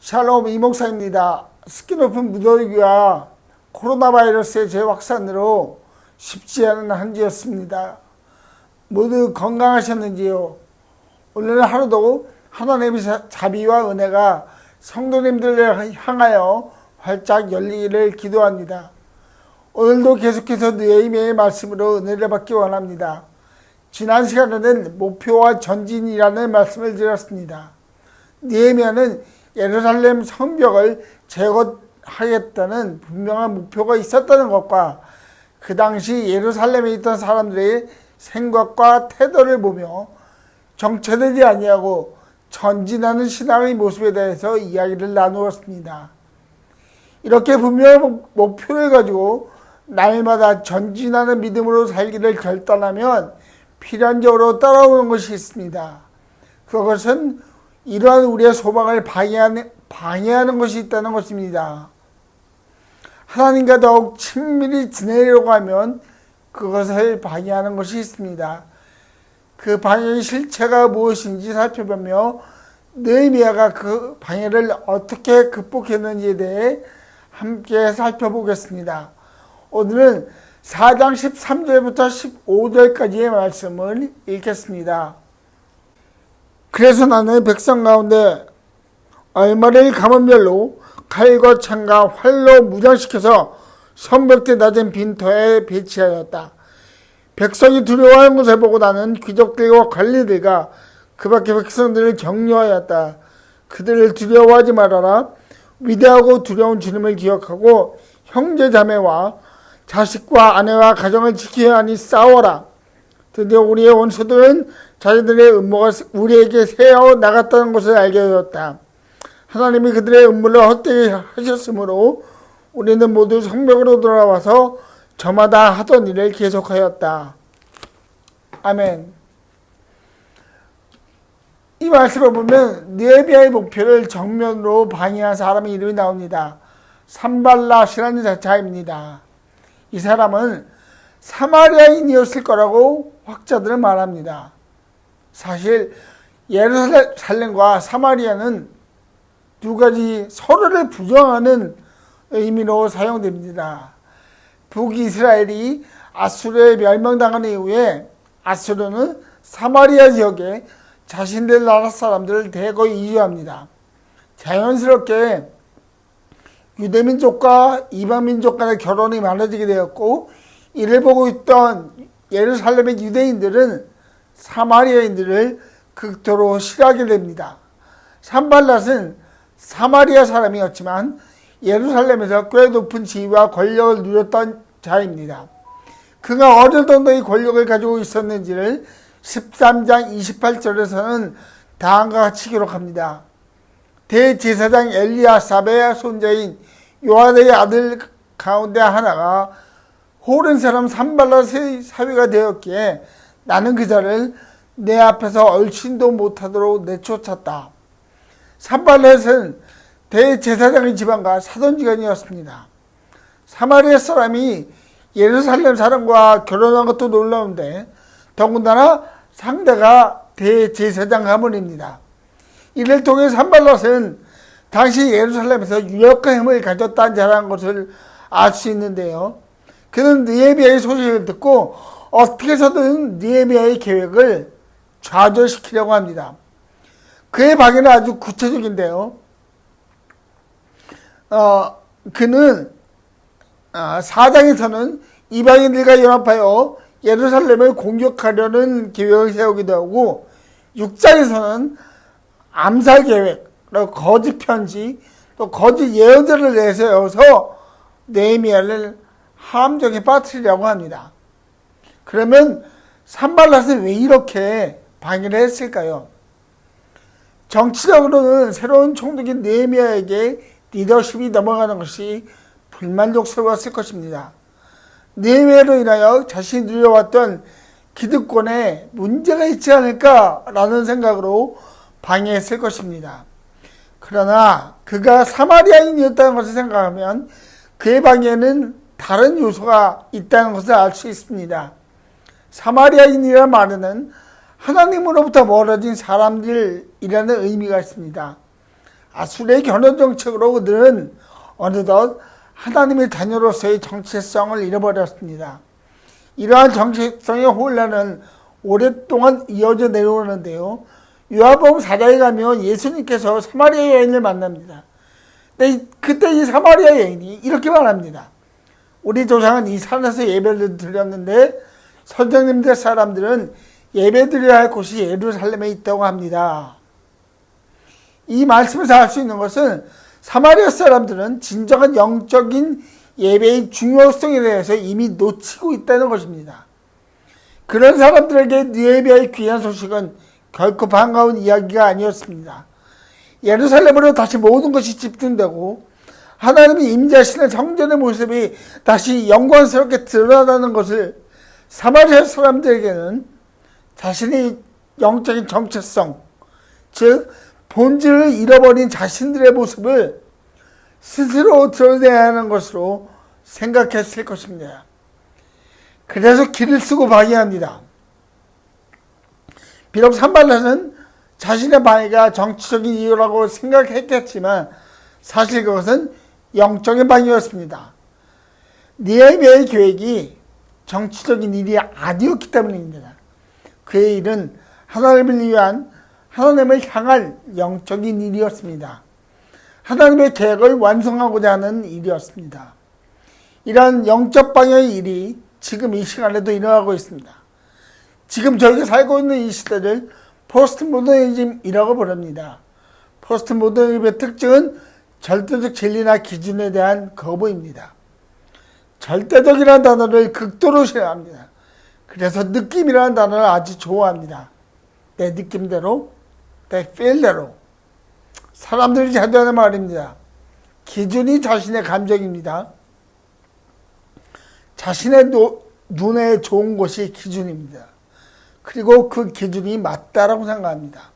샬롬 이목사입니다. 습기 높은 무더위와 코로나 바이러스의 재확산으로 쉽지 않은 한 주였습니다. 모두 건강하셨는지요? 오늘 하루도 하나님의 자비와 은혜가 성도님들을 향하여 활짝 열리기를 기도합니다. 오늘도 계속해서 느헤미야의 말씀으로 은혜를 받기 원합니다. 지난 시간에는 목표와 전진이라는 말씀을 드렸습니다. 느헤미야는 예루살렘 성벽을 제거하겠다는 분명한 목표가 있었다는 것과 그 당시 예루살렘에 있던 사람들의 생각과 태도를 보며 정체되지 아니하고 전진하는 신앙의 모습에 대해서 이야기를 나누었습니다. 이렇게 분명한 목표를 가지고 날마다 전진하는 믿음으로 살기를 결단하면 필연적으로 따라오는 것이 있습니다. 그것은 이러한 우리의 소망을 방해하는 것이 있다는 것입니다. 하나님과 더욱 친밀히 지내려고 하면 그것을 방해하는 것이 있습니다. 그 방해의 실체가 무엇인지 살펴보며 느헤미야가 그 방해를 어떻게 극복했는지에 대해 함께 살펴보겠습니다. 오늘은 4장 13절부터 15절까지의 말씀을 읽겠습니다. 그래서 나는 백성 가운데 얼마를 감은별로 칼과 창과 활로 무장시켜서 성벽대 낮은 빈터에 배치하였다. 백성이 두려워하는 것을 보고 나는 귀족들과 관리들과 그 밖의 백성들을 격려하였다. 그들을 두려워하지 말아라. 위대하고 두려운 주님을 기억하고 형제 자매와 자식과 아내와 가정을 지켜야 하니 싸워라. 드디어 우리의 원수들은 자기들의 음모가 우리에게 새어 나갔다는 것을 알게 되었다. 하나님이 그들의 음모를 헛되게 하셨으므로 우리는 모두 성벽으로 돌아와서 저마다 하던 일을 계속하였다. 아멘. 이 말씀을 보면 느헤미야의 목표를 정면으로 방해한 사람의 이름이 나옵니다. 산발랏이라는 자입니다. 이 사람은 사마리아인이었을 거라고 학자들은 말합니다. 사실 예루살렘과 사마리아는 두 가지 서로를 부정하는 의미로 사용됩니다. 북이스라엘이 아수르에 멸망당한 이후에 아수르는 사마리아 지역에 자신들 나라 사람들을 대거 이주합니다. 자연스럽게 유대민족과 이방민족 간의 결혼이 많아지게 되었고 이를 보고 있던 예루살렘의 유대인들은 사마리아인들을 극도로 싫어하게 됩니다. 산발랏은 사마리아 사람이었지만 예루살렘에서 꽤 높은 지위와 권력을 누렸던 자입니다. 그가 어느 정도의 권력을 가지고 있었는지를 13장 28절에서는 다음과 같이 기록합니다. 대제사장 엘리야삽의 손자인 요아다의 아들 가운데 하나가 호른 사람 산발랏의 사위가 되었기에 나는 그 자를 내 앞에서 얼씬도 못하도록 내쫓았다. 산발랏은 대제사장의 집안과 사돈지간이었습니다. 사마리아 사람이 예루살렘 사람과 결혼한 것도 놀라운데 더군다나 상대가 대제사장 가문입니다. 이를 통해 산발랏은 당시 예루살렘에서 유력한 힘을 가졌다는 자라는 것을 알 수 있는데요. 그는 느헤미야의 소식을 듣고 어떻게 해서든 느헤미야의 계획을 좌절시키려고 합니다. 그의 방해는 아주 구체적인데요. 그는 4장에서는 이방인들과 연합하여 예루살렘을 공격하려는 계획을 세우기도 하고 6장에서는 암살 계획, 거짓 편지, 또 거짓 예언들을 내세워서 느헤미야를 함정에 빠뜨리려고 합니다. 그러면 산발랏은 왜 이렇게 방해를 했을까요? 정치적으로는 새로운 총독인 느헤미야에게 리더십이 넘어가는 것이 불만족스러웠을 것입니다. 느헤미야로 인하여 자신이 누려왔던 기득권에 문제가 있지 않을까라는 생각으로 방해했을 것입니다. 그러나 그가 사마리아인이었다는 것을 생각하면 그의 방해에는 다른 요소가 있다는 것을 알 수 있습니다. 사마리아인이라는 말에는 하나님으로부터 멀어진 사람들이라는 의미가 있습니다. 아수르의 견원 정책으로 그들은 어느덧 하나님의 자녀로서의 정체성을 잃어버렸습니다. 이러한 정체성의 혼란은 오랫동안 이어져 내려오는데요. 요한복음 4장에 가면 예수님께서 사마리아 여인을 만납니다. 그때 이 사마리아 여인이 이렇게 말합니다. 우리 조상은 이 산에서 예배를 드렸는데 선생님들 사람들은 예배 드려야 할 곳이 예루살렘에 있다고 합니다. 이 말씀에서 알 수 있는 것은 사마리아 사람들은 진정한 영적인 예배의 중요성에 대해서 이미 놓치고 있다는 것입니다. 그런 사람들에게 느헤미야의 귀한 소식은 결코 반가운 이야기가 아니었습니다. 예루살렘으로 다시 모든 것이 집중되고 하나님이 임재하시는 성전의 모습이 다시 영광스럽게 드러나는 것을 사마리아 사람들에게는 자신의 영적인 정체성, 즉 본질을 잃어버린 자신들의 모습을 스스로 드러내야 하는 것으로 생각했을 것입니다. 그래서 길을 쓰고 방해합니다. 비록 산발랏은 자신의 방해가 정치적인 이유라고 생각했겠지만 사실 그것은 영적인 방해였습니다. 느헤미야의 계획이 정치적인 일이 아니었기 때문입니다. 그의 일은 하나님을 위한, 하나님을 향할 영적인 일이었습니다. 하나님의 계획을 완성하고자 하는 일이었습니다. 이러한 영적 방향의 일이 지금 이 시간에도 일어나고 있습니다. 지금 저희가 살고 있는 이 시대를 포스트 모더니즘이라고 부릅니다. 포스트 모더니즘의 특징은 절대적 진리나 기준에 대한 거부입니다. 절대적이라는 단어를 극도로 싫어합니다. 그래서 느낌이라는 단어를 아주 좋아합니다. 내 느낌대로, 내 feel대로. 사람들이 자주 하는 말입니다. 기준이 자신의 감정입니다. 자신의 눈에 좋은 것이 기준입니다. 그리고 그 기준이 맞다라고 생각합니다.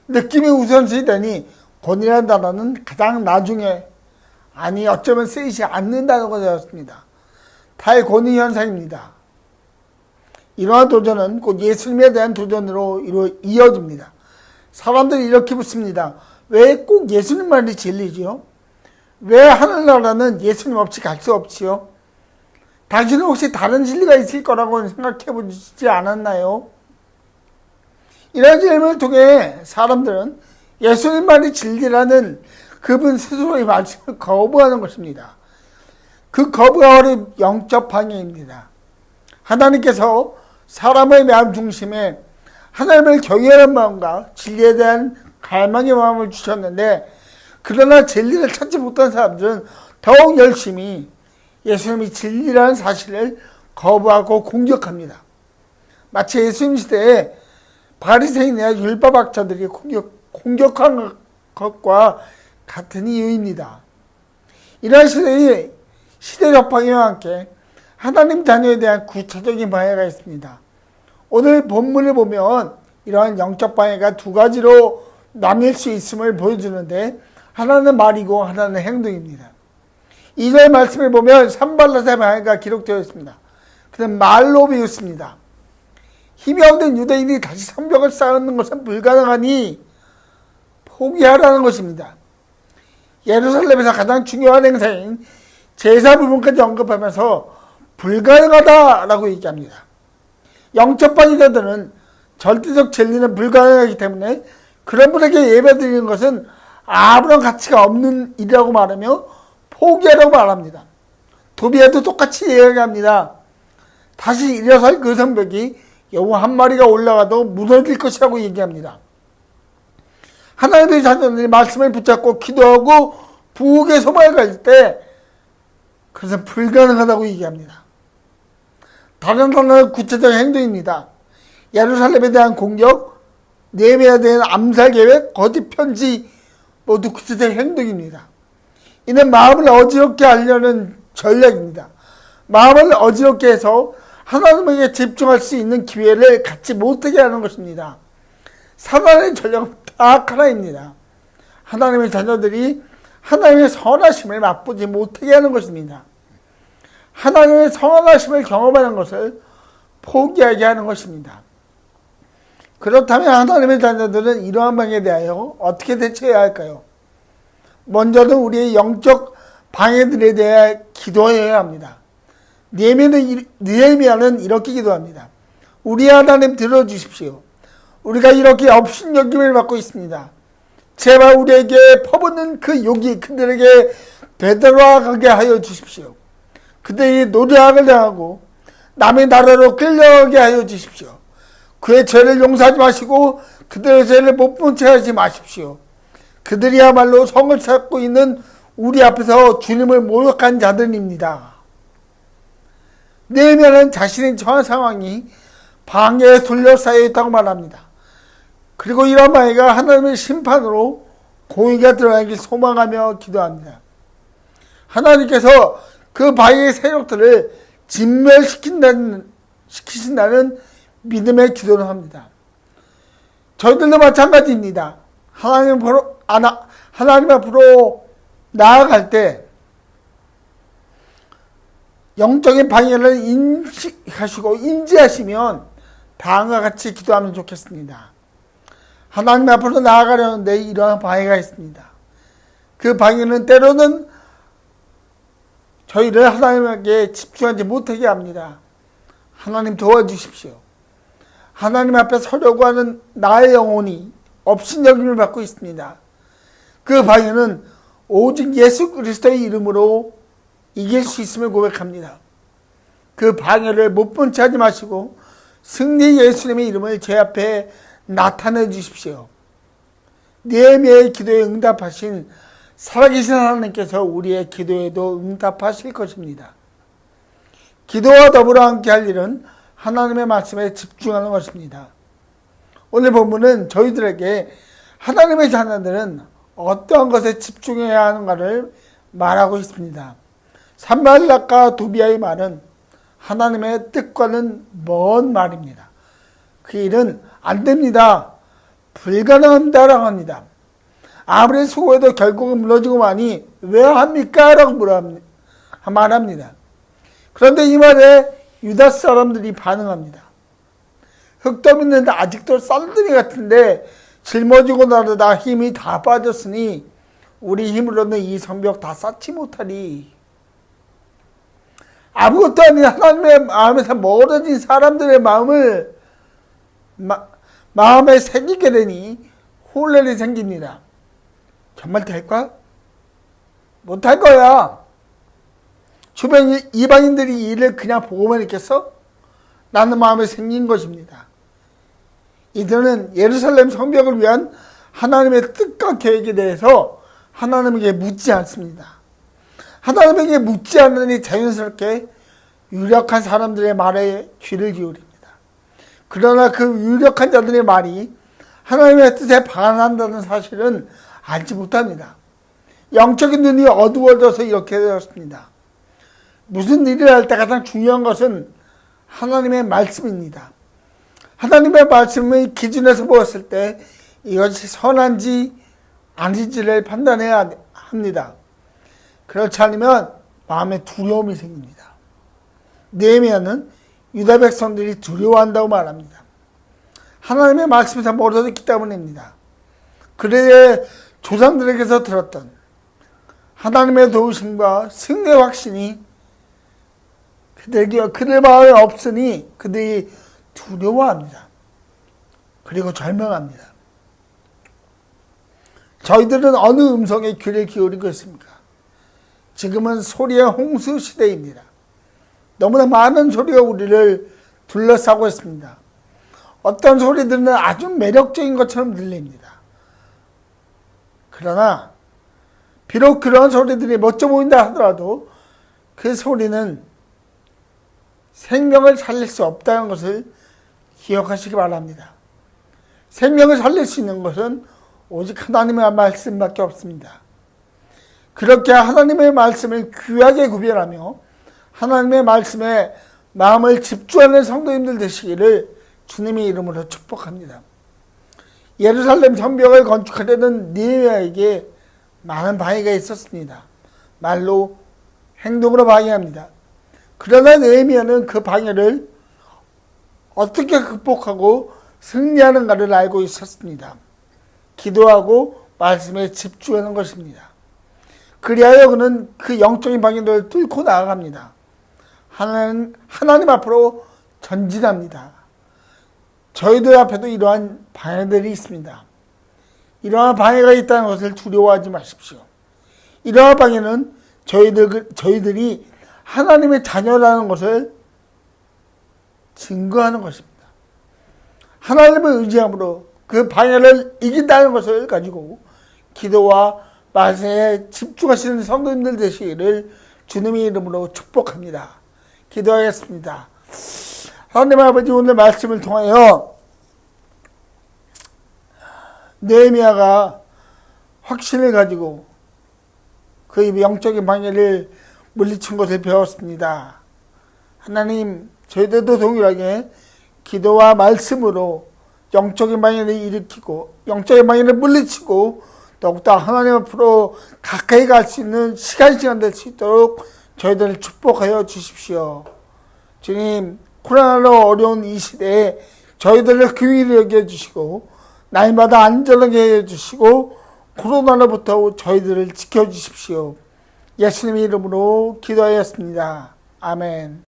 느낌이 우선시 되니 권위라는 단어는 가장 나중에, 아니 어쩌면 쓰이지 않는다는 것이 되었습니다. 탈권위 현상입니다. 이러한 도전은 곧 예수님에 대한 도전으로 이어집니다. 사람들이 이렇게 묻습니다. 왜 꼭 예수님만이 진리지요? 왜 하늘나라는 예수님 없이 갈 수 없지요? 당신은 혹시 다른 진리가 있을 거라고 생각해 보시지 않았나요? 이런 질문을 통해 사람들은 예수님만이 진리라는 그분 스스로의 말씀을 거부하는 것입니다. 그 거부가 바로 영적 방해입니다. 하나님께서 사람의 마음 중심에 하나님을 경외하는 마음과 진리에 대한 갈망의 마음을 주셨는데, 그러나 진리를 찾지 못한 사람들은 더욱 열심히 예수님이 진리라는 사실을 거부하고 공격합니다. 마치 예수님 시대에 바리새인이나 율법학자들이 공격한 것과 같은 이유입니다. 이러한 시대적 방해와 함께 하나님 자녀에 대한 구체적인 방해가 있습니다. 오늘 본문을 보면 이러한 영적 방해가 두 가지로 나뉠 수 있음을 보여주는데, 하나는 말이고 하나는 행동입니다. 2절 말씀을 보면 산발랏의 방해가 기록되어 있습니다. 그는 말로 비웃습니다. 힘이 없는 유대인이 다시 성벽을 쌓는 것은 불가능하니 포기하라는 것입니다. 예루살렘에서 가장 중요한 행사인 제사 부분까지 언급하면서 불가능하다라고 얘기합니다. 영적 방해자들은 절대적 진리는 불가능하기 때문에 그런 분에게 예배드리는 것은 아무런 가치가 없는 일이라고 말하며 포기하라고 말합니다. 도비야도 똑같이 이야기합니다. 다시 일어설 그 성벽이 여우 한 마리가 올라가도 무너질 것이라고 얘기합니다. 하나님의 자녀들이 말씀을 붙잡고 기도하고 부엌에 소망을 가질 때 그것은 불가능하다고 얘기합니다. 다른 하나는 구체적 행동입니다. 예루살렘에 대한 공격, 느헤미야에 대한 암살 계획, 거짓 편지 모두 구체적 행동입니다. 이는 마음을 어지럽게 하려는 전략입니다. 마음을 어지럽게 해서 하나님에게 집중할 수 있는 기회를 갖지 못하게 하는 것입니다. 사단의 전략은 딱 하나입니다. 하나님의 자녀들이 하나님의 선하심을 맛보지 못하게 하는 것입니다. 하나님의 선하심을 경험하는 것을 포기하게 하는 것입니다. 그렇다면 하나님의 자녀들은 이러한 방에 대하여 어떻게 대처해야 할까요? 먼저는 우리의 영적 방해들에 대해 기도해야 합니다. 느헤미야는 이렇게 기도합니다. 우리 하나님 들어주십시오. 우리가 이렇게 업신여김을 받고 있습니다. 제발 우리에게 퍼붓는 그 욕이 그들에게 되돌아가게 하여 주십시오. 그들이 노략을 당하고 남의 나라로 끌려가게 하여 주십시오. 그의 죄를 용서하지 마시고 그들의 죄를 못 본 채 하지 마십시오. 그들이야말로 성을 찾고 있는 우리 앞에서 주님을 모욕한 자들입니다. 느헤미야는 자신이 처한 상황이 방해에 둘러싸여 있다고 말합니다. 그리고 이런 방해가 하나님의 심판으로 공의가 드러나길 소망하며 기도합니다. 하나님께서 그 방해의 세력들을 진멸시키신다는 믿음의 기도를 합니다. 저희들도 마찬가지입니다. 하나님 앞으로 나아갈 때 영적인 방해를 인식하시고 인지하시면 다음과 같이 기도하면 좋겠습니다. 하나님 앞으로 나아가려는데 이러한 방해가 있습니다. 그 방해는 때로는 저희를 하나님에게 집중하지 못하게 합니다. 하나님 도와주십시오. 하나님 앞에 서려고 하는 나의 영혼이 업신여김을 받고 있습니다. 그 방해는 오직 예수 그리스도의 이름으로 이길 수 있음을 고백합니다. 그 방해를 못 본 채 하지 마시고 승리 예수님의 이름을 제 앞에 나타내 주십시오. 느헤미야의 기도에 응답하신 살아계신 하나님께서 우리의 기도에도 응답하실 것입니다. 기도와 더불어 함께 할 일은 하나님의 말씀에 집중하는 것입니다. 오늘 본문은 저희들에게 하나님의 자녀들은 어떠한 것에 집중해야 하는가를 말하고 있습니다. 산발락과 도비아의 말은 하나님의 뜻과는 먼 말입니다. 그 일은 안 됩니다. 불가능합니다라고 합니다. 아무리 수고해도 결국은 무너지고 마니 왜 합니까? 라고 말합니다. 그런데 이 말에 유다 사람들이 반응합니다. 흙더미는 아직도 쌀더미 같은데 짊어지고 나르다 힘이 다 빠졌으니 우리 힘으로는 이 성벽 다 쌓지 못하리. 아무것도 아닌 하나님의 마음에서 멀어진 사람들의 마음에 새기게 되니 혼란이 생깁니다. 정말 될까? 못할 거야. 주변 이방인들이 이 일을 그냥 보고만 있겠어? 라는 마음에 생긴 것입니다. 이들은 예루살렘 성벽을 위한 하나님의 뜻과 계획에 대해서 하나님에게 묻지 않습니다. 하나님에게 묻지 않으니 자연스럽게 유력한 사람들의 말에 귀를 기울입니다. 그러나 그 유력한 자들의 말이 하나님의 뜻에 반한다는 사실은 알지 못합니다. 영적인 눈이 어두워져서 이렇게 되었습니다. 무슨 일을 할 때 가장 중요한 것은 하나님의 말씀입니다. 하나님의 말씀의 기준에서 보았을 때 이것이 선한지 아닌지를 판단해야 합니다. 그렇지 않으면 마음에 두려움이 생깁니다. 느헤미야는 유다 백성들이 두려워한다고 말합니다. 하나님의 말씀에서 멀어졌기 때문입니다. 그들의 조상들에게서 들었던 하나님의 도우심과 승리의 확신이 그들 마음에 없으니 그들이 두려워합니다. 그리고 절망합니다. 저희들은 어느 음성에 귀를 기울이고 있습니까? 지금은 소리의 홍수 시대입니다. 너무나 많은 소리가 우리를 둘러싸고 있습니다. 어떤 소리들은 아주 매력적인 것처럼 들립니다. 그러나 비록 그런 소리들이 멋져 보인다 하더라도 그 소리는 생명을 살릴 수 없다는 것을 기억하시기 바랍니다. 생명을 살릴 수 있는 것은 오직 하나님의 말씀밖에 없습니다. 그렇게 하나님의 말씀을 귀하게 구별하며 하나님의 말씀에 마음을 집중하는 성도님들 되시기를 주님의 이름으로 축복합니다. 예루살렘 성벽을 건축하려는 느헤미야에게 많은 방해가 있었습니다. 말로 행동으로 방해합니다. 그러나 느헤미야는 그 방해를 어떻게 극복하고 승리하는가를 알고 있었습니다. 기도하고 말씀에 집중하는 것입니다. 그리하여 그는 그 영적인 방해를 뚫고 나아갑니다. 하나님 앞으로 전진합니다. 저희들 앞에도 이러한 방해들이 있습니다. 이러한 방해가 있다는 것을 두려워하지 마십시오. 이러한 방해는 저희들이 하나님의 자녀라는 것을 증거하는 것입니다. 하나님을 의지함으로 그 방해를 이긴다는 것을 가지고 기도와 말씀에 집중하시는 성도님들 되시기를 주님의 이름으로 축복합니다. 기도하겠습니다. 하나님 아버지, 오늘 말씀을 통하여 느헤미야가 확신을 가지고 그 영적인 방해를 물리친 것을 배웠습니다. 하나님, 저희들도 동일하게 기도와 말씀으로 영적인 방해를 일으키고 영적인 방해를 물리치고 더욱더 하나님 앞으로 가까이 갈 수 있는 시간 될 수 있도록 저희들을 축복하여 주십시오. 주님, 코로나로 어려운 이 시대에 저희들을 긍휼히 여겨주시고 날마다 안전하게 해주시고 코로나로부터 저희들을 지켜주십시오. 예수님의 이름으로 기도하였습니다. 아멘.